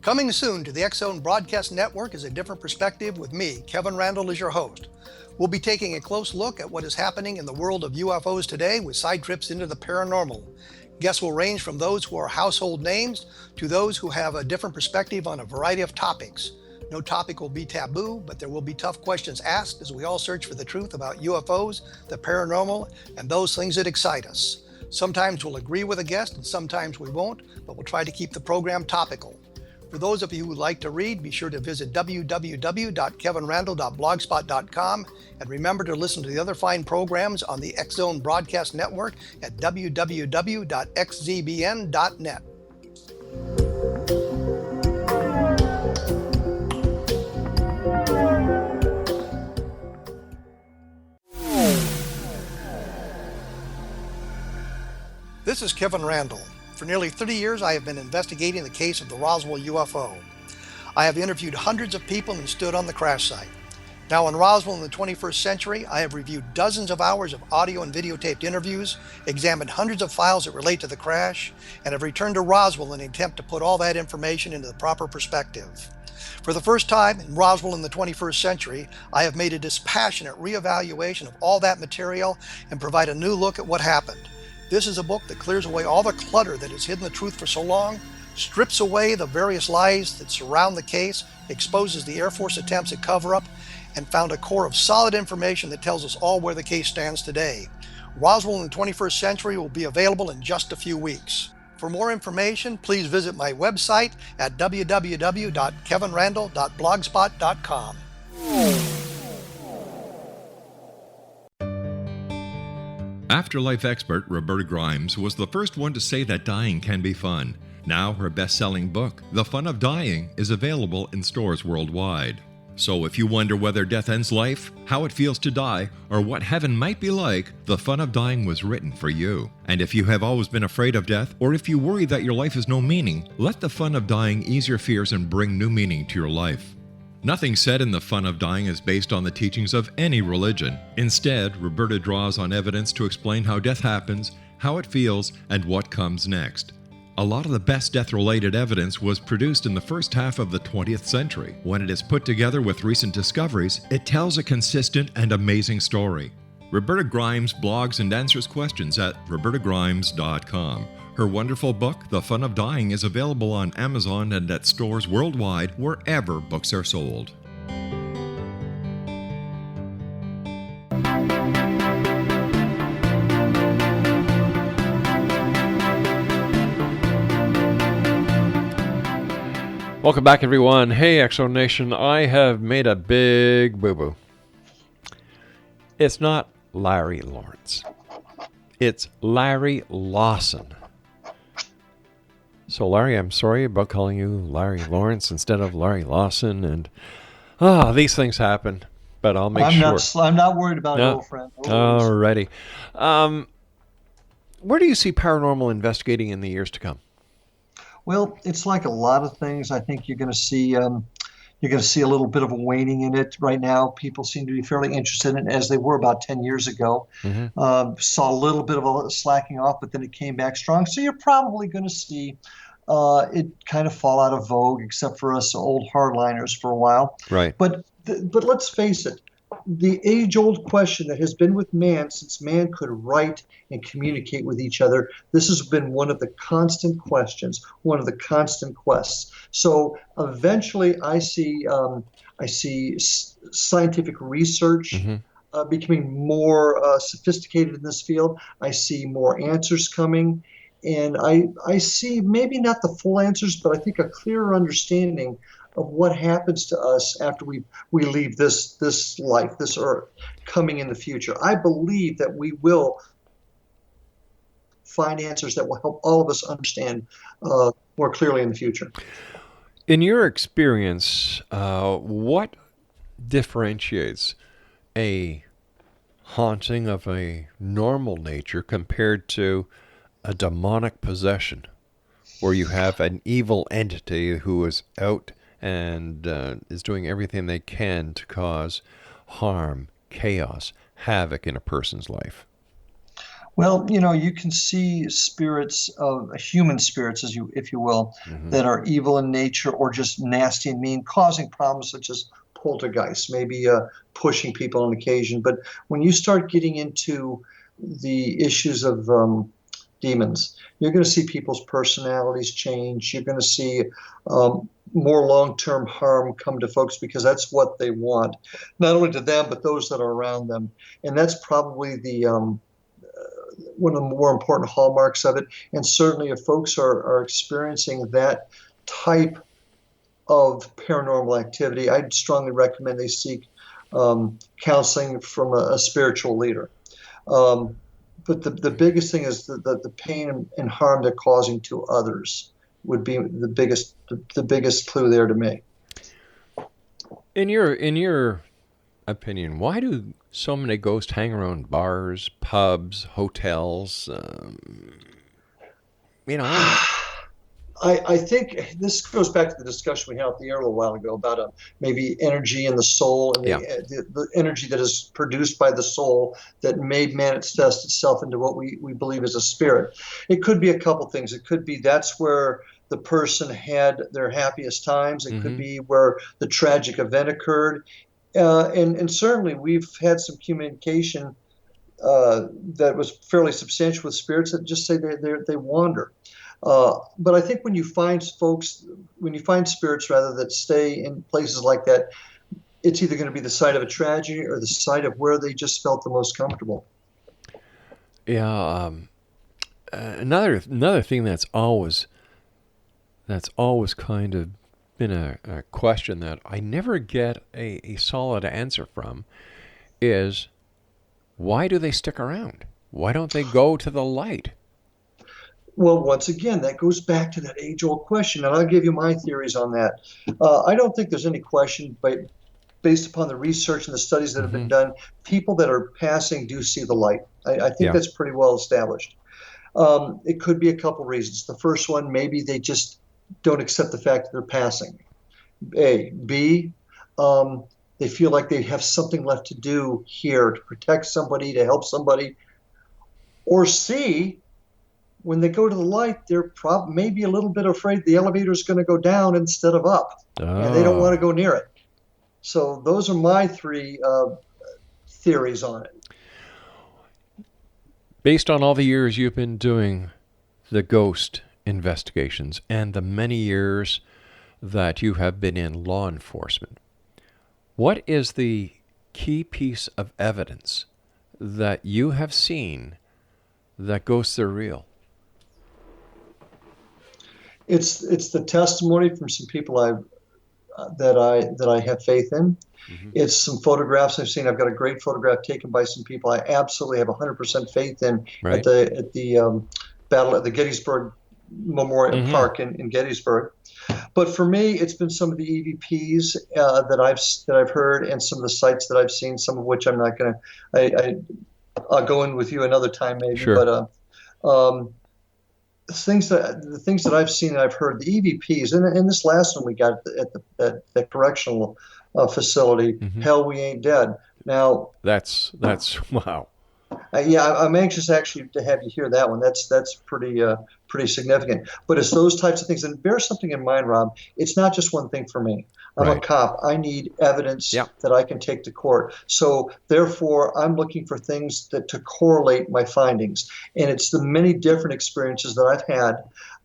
Coming soon to the X-Zone Broadcast Network is A Different Perspective with me, Kevin Randall, as your host. We'll be taking a close look at what is happening in the world of UFOs today with side trips into the paranormal. Guests will range from those who are household names to those who have a different perspective on a variety of topics. No topic will be taboo, but there will be tough questions asked as we all search for the truth about UFOs, the paranormal, and those things that excite us. Sometimes we'll agree with a guest and sometimes we won't, but we'll try to keep the program topical. For those of you who would like to read, be sure to visit www.kevinrandall.blogspot.com and remember to listen to the other fine programs on the X-Zone Broadcast Network at www.xzbn.net. This is Kevin Randall. For nearly 30 years, I have been investigating the case of the Roswell UFO. I have interviewed hundreds of people and stood on the crash site. Now in Roswell in the 21st century, I have reviewed dozens of hours of audio and videotaped interviews, examined hundreds of files that relate to the crash, and have returned to Roswell in an attempt to put all that information into the proper perspective. For the first time in Roswell in the 21st century, I have made a dispassionate reevaluation of all that material and provide a new look at what happened. This is a book that clears away all the clutter that has hidden the truth for so long, strips away the various lies that surround the case, exposes the Air Force attempts at cover-up, and found a core of solid information that tells us all where the case stands today. Roswell in the 21st century will be available in just a few weeks. For more information, please visit my website at www.kevinrandall.blogspot.com. Afterlife expert Roberta Grimes was the first one to say that dying can be fun. Now her best-selling book, The Fun of Dying, is available in stores worldwide. So if you wonder whether death ends life, how it feels to die, or what heaven might be like, The Fun of Dying was written for you. And if you have always been afraid of death, or if you worry that your life has no meaning, let The Fun of Dying ease your fears and bring new meaning to your life. Nothing said in The Fun of Dying is based on the teachings of any religion. Instead, Roberta draws on evidence to explain how death happens, how it feels, and what comes next. A lot of the best death-related evidence was produced in the first half of the 20th century. When it is put together with recent discoveries, it tells a consistent and amazing story. Roberta Grimes blogs and answers questions at robertagrimes.com. Her wonderful book, The Fun of Dying, is available on Amazon and at stores worldwide wherever books are sold. Welcome back, everyone. Hey, X-Zone Nation. I have made a big boo-boo. It's not Larry Lawrence. It's Larry Lawson. So, Larry, I'm sorry about calling you Larry Lawrence instead of Larry Lawson. And, these things happen. But I'll make sure. I'm not worried about it, old friend. Alrighty. Where do you see paranormal investigating in the years to come? Well, it's like a lot of things. I think you're going to see a little bit of a waning in it right now. People seem to be fairly interested in it as they were about 10 years ago. Mm-hmm. Saw a little bit of a slacking off, but then it came back strong. So you're probably going to see it kind of fall out of vogue, except for us old hardliners for a while. Right. But let's face it. the age-old question that has been with man since man could write and communicate with each other. This has been one of the constant questions, one of the constant quests. So eventually, I see scientific research becoming more sophisticated in this field. I see more answers coming, and I see maybe not the full answers, but I think a clearer understanding of what happens to us after we leave this life, this earth, coming in the future. I believe that we will find answers that will help all of us understand more clearly in the future. In your experience, what differentiates a haunting of a normal nature compared to a demonic possession, where you have an evil entity who is out and is doing everything they can to cause harm, chaos, havoc in a person's life? Well, you can see spirits of human spirits, if you will, that are evil in nature or just nasty and mean, causing problems such as poltergeists, maybe pushing people on occasion. But when you start getting into the issues of demons, you're going to see people's personalities change. You're going to see more long-term harm come to folks because that's what they want, not only to them, but those that are around them. And that's probably the one of the more important hallmarks of it. And certainly if folks are experiencing that type of paranormal activity, I'd strongly recommend they seek counseling from a spiritual leader. But the biggest thing is the pain and harm they're causing to others would be the biggest clue there to me. In your opinion, why do so many ghosts hang around bars, pubs, hotels? I think this goes back to the discussion we had at the air a little while ago about maybe energy in the soul and the energy that is produced by the soul that may manifest itself into what we believe is a spirit. It could be a couple things. It could be that's where the person had their happiest times. It could be where the tragic event occurred. And certainly we've had some communication that was fairly substantial with spirits that just say they wander. But I think when you find spirits rather that stay in places like that, it's either going to be the site of a tragedy or the site of where they just felt the most comfortable. Yeah. Another thing that's always kind of been a question that I never get a solid answer from is, why do they stick around? Why don't they go to the light? Well, once again, that goes back to that age-old question, and I'll give you my theories on that. I don't think there's any question, but based upon the research and the studies that have been done, people that are passing do see the light. I think that's pretty well established. It could be a couple reasons. The first one, maybe they just don't accept the fact that they're passing. A. B, they feel like they have something left to do here to protect somebody, to help somebody. Or C, when they go to the light, they're maybe a little bit afraid the elevator is going to go down instead of up, and they don't want to go near it. So those are my three theories on it. Based on all the years you've been doing the ghost investigations and the many years that you have been in law enforcement, what is the key piece of evidence that you have seen that ghosts are real? It's the testimony from some people that I have faith in. It's some photographs I've seen. I've got a great photograph taken by some people I absolutely have 100% faith in at the battle at the Gettysburg Memorial Park in Gettysburg. But for me, it's been some of the EVPs that I've heard, and some of the sites that I've seen. Some of which I'm not going to. I'll go in with you another time, maybe. Sure. But the things that I've seen and I've heard, the EVPs, and this last one we got at the correctional facility, Hell We Ain't Dead. Now that's wow. Yeah, I'm anxious actually to have you hear that one. That's pretty significant. But it's those types of things. And bear something in mind, Rob. It's not just one thing for me. I'm a cop. I need evidence that I can take to court. So therefore, I'm looking for things to correlate my findings. And it's the many different experiences that I've had,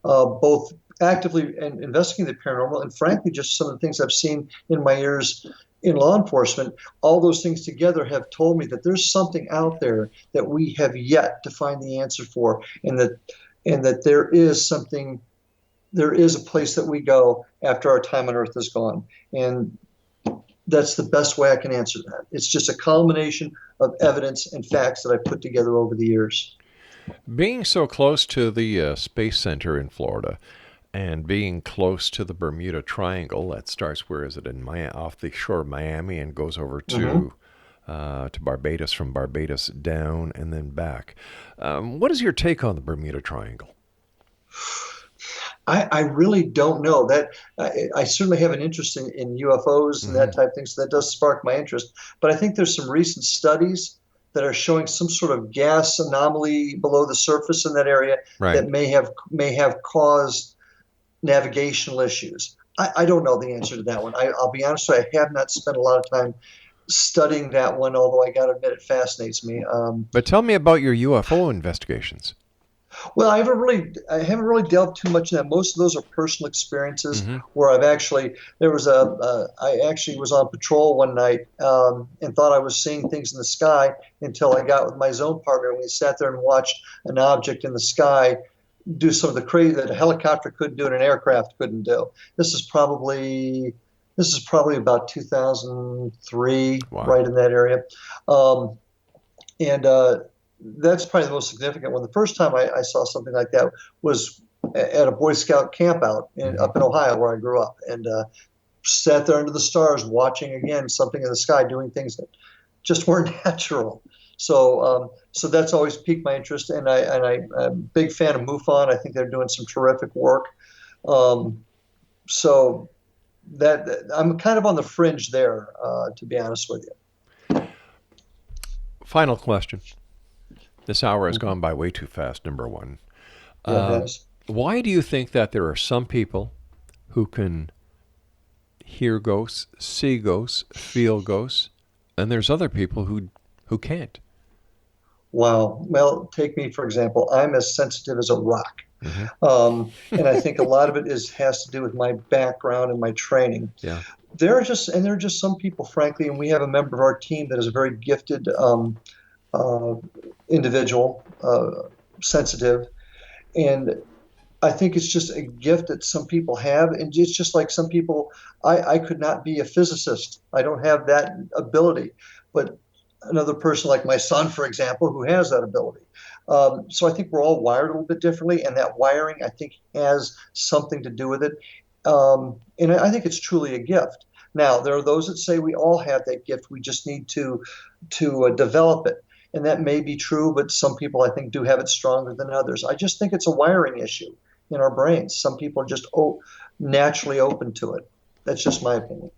both actively and investigating the paranormal, and frankly, just some of the things I've seen in my years in law enforcement. All those things together have told me that there's something out there that we have yet to find the answer for, and that there is something. There is a place that we go after our time on Earth is gone. And that's the best way I can answer that. It's just a culmination of evidence and facts that I put together over the years. Being so close to the Space Center in Florida and being close to the Bermuda Triangle, that starts, where is it, off the shore of Miami and goes over to Barbados, from Barbados down and then back. What is your take on the Bermuda Triangle? I really don't know. That I certainly have an interest in UFOs and that type of thing, so that does spark my interest. But I think there's some recent studies that are showing some sort of gas anomaly below the surface in that area that may have caused navigational issues. I don't know the answer to that one. I'll be honest with you, I have not spent a lot of time studying that one, although I got to admit it fascinates me. But tell me about your UFO investigations. Well, I haven't really delved too much in that. Most of those are personal experiences where I actually was on patrol one night and thought I was seeing things in the sky until I got with my zone partner and we sat there and watched an object in the sky do some of the crazy that a helicopter couldn't do and an aircraft couldn't do. This is probably about 2003, right in that area. That's probably the most significant one. The first time I saw something like that was at a Boy Scout camp out up in Ohio, where I grew up, and sat there under the stars watching, again, something in the sky doing things that just weren't natural. So that's always piqued my interest, and I'm a big fan of MUFON. I think they're doing some terrific work. So that I'm kind of on the fringe there, to be honest with you. Final question. This hour has gone by way too fast, number one. Why do you think that there are some people who can hear ghosts, see ghosts, feel ghosts, and there's other people who can't? Wow. Well, take me, for example. I'm as sensitive as a rock. And I think a lot of it has to do with my background and my training. Yeah. There are just some people, frankly, and we have a member of our team that is a very gifted individual, sensitive, and I think it's just a gift that some people have, and it's just like some people. I could not be a physicist. I don't have that ability, but another person like my son, for example, who has that ability. So I think we're all wired a little bit differently, and that wiring, I think, has something to do with it. And I think it's truly a gift. Now, there are those that say we all have that gift. We just need to develop it. And that may be true, but some people, I think, do have it stronger than others. I just think it's a wiring issue in our brains. Some people are just naturally open to it. That's just my opinion.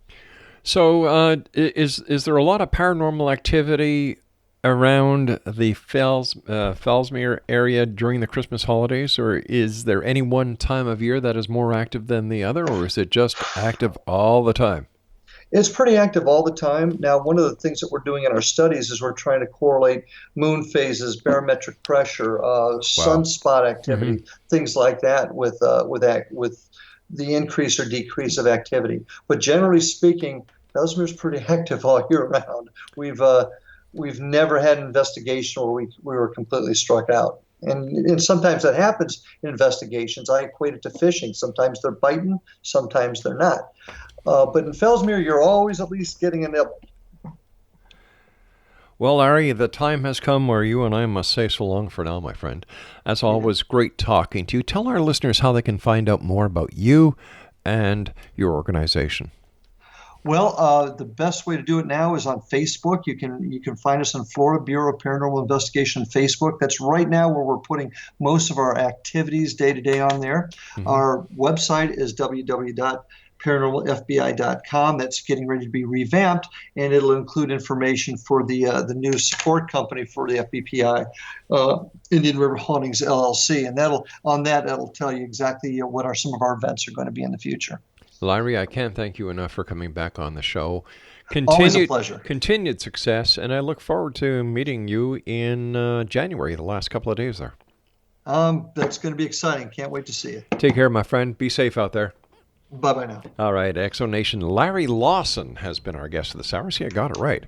So is there a lot of paranormal activity around the Fellsmere area during the Christmas holidays, or is there any one time of year that is more active than the other, or is it just active all the time? It's pretty active all the time. Now, one of the things that we're doing in our studies is we're trying to correlate moon phases, barometric pressure, sunspot activity, things like that with the increase or decrease of activity. But generally speaking, Fellsmere's pretty active all year round. We've never had an investigation where we were completely struck out. And sometimes that happens in investigations. I equate it to fishing. Sometimes they're biting, sometimes they're not. But in Fellsmere, you're always at least getting a nibble. Well, Larry, the time has come where you and I must say so long for now, my friend. As always, great talking to you. Tell our listeners how they can find out more about you and your organization. Well, the best way to do it now is on Facebook. You can find us on Florida Bureau of Paranormal Investigation Facebook. That's right now where we're putting most of our activities day to day on there. Our website is paranormalfbi.com. That's getting ready to be revamped, and it'll include information for the new support company for the FBPI, Indian River Hauntings LLC, and that'll tell you exactly what some of our events are going to be in the future. Larry, I can't thank you enough for coming back on the show. Always a pleasure. Continued success, and I look forward to meeting you in January, the last couple of days there. That's going to be exciting. Can't wait to see you. Take care, my friend. Be safe out there. Bye-bye now. All right, Exonation, Larry Lawson has been our guest of this hour. See, I got it right.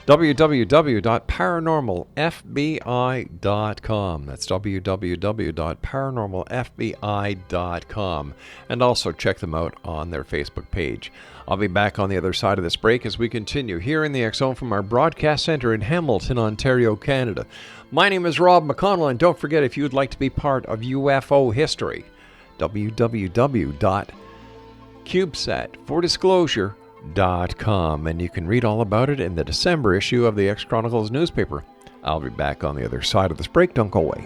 www.paranormalfbi.com. That's www.paranormalfbi.com. And also check them out on their Facebook page. I'll be back on the other side of this break as we continue here in the X-Zone from our broadcast center in Hamilton, Ontario, Canada. My name is Rob McConnell, and don't forget, if you'd like to be part of UFO history, www.cubesatfordisclosure.com, and you can read all about it in the December issue of the X-Chronicles newspaper. I'll be back on the other side of this break. Don't go away.